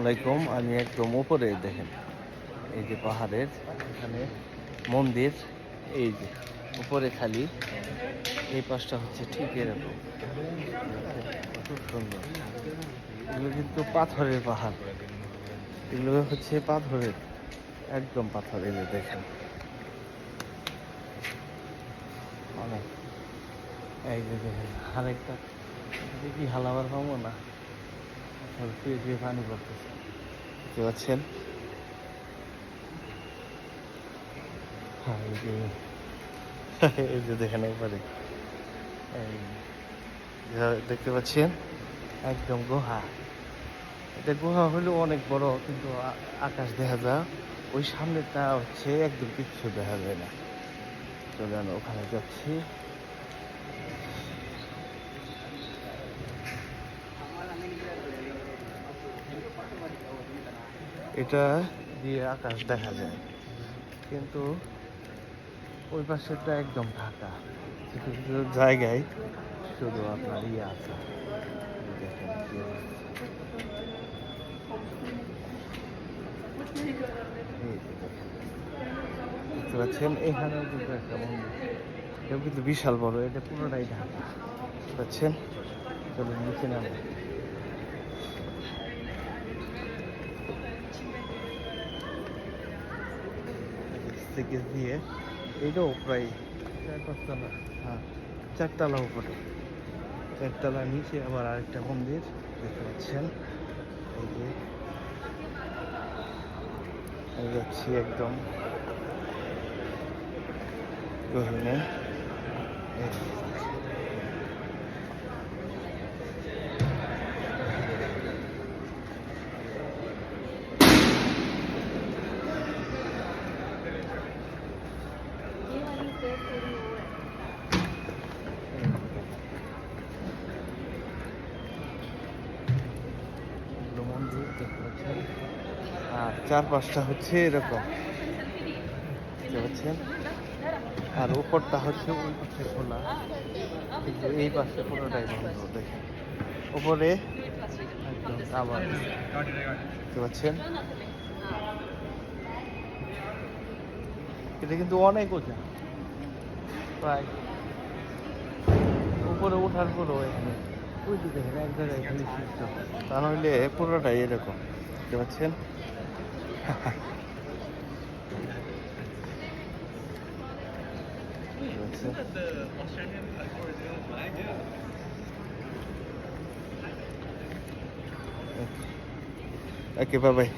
আসসালামাইকুম। আমি একদম উপরে দেখেন, এই যে পাহাড়ের এখানে মন্দির, এই যে উপরে খালি, এই পাশটা হচ্ছে ঠিক এরকম, খুব সুন্দর। এগুলো কিন্তু পাথরের পাহাড়, এগুলো হচ্ছে পাথরের, একদম পাথরের। দেখেন অনেক, এই যে দেখেন আরেকটা কি হালাবার পাবো না, শুয়ে পানি পড়তেছে, বুঝতে পারছেন? হ্যাঁ, এই যে দেখেন একবারে, এই দেখতে পাচ্ছেন একদম গুহা। এটা গুহা হলেও অনেক বড়, কিন্তু আকাশ দেখা যায়। ওই সামনেটা হচ্ছে একদম কিচ্ছু দেখা যায় না। চলেন ওখানে যাচ্ছি। এটা দিয়ে আকাশ দেখা যায়, কিন্তু ওই পাশেটা একদম ঢাকা। কিছু কিছু জায়গায় শুধু আপনার ইয়ে আছে। দেখেন কি অবস্থা। দেখতে পাচ্ছেন এখানেও কিন্তু একটা মন্দির, এটাও কিন্তু বিশাল বড়, এটা পুরোটাই ঢাকা, বুঝতে পাচ্ছেন? চলুন নিচে নামে। থেকে দিয়ে এটাও প্রায় 4-5 তলা, হ্যাঁ 4 তলা উপরে, 4 তলা নিচে আবার আরেকটা মন্দির দেখতে পাচ্ছেন। এই যে আমি যাচ্ছি একদম গহীনে। মন্দির দেখতে পাচ্ছেন, আর 4-5টা হচ্ছে এরকম, দেখতে পাচ্ছেন। আর উপরটা হচ্ছে ওই পাশে খোলা, কিন্তু এই পাশে পুরোটাই বন্ধ। দেখেন উপরে একদম আবার, দেখতে পাচ্ছেন। এটা কিন্তু অনেক উঁচা, প্রায় উপরে ওঠার পরও এখানে ওই যে দেখেন এক জায়গায় খালি সূর্য, তা নইলে পুরোটাই এরকম, দেখতে পাচ্ছেন। ওকে, বাই বাই।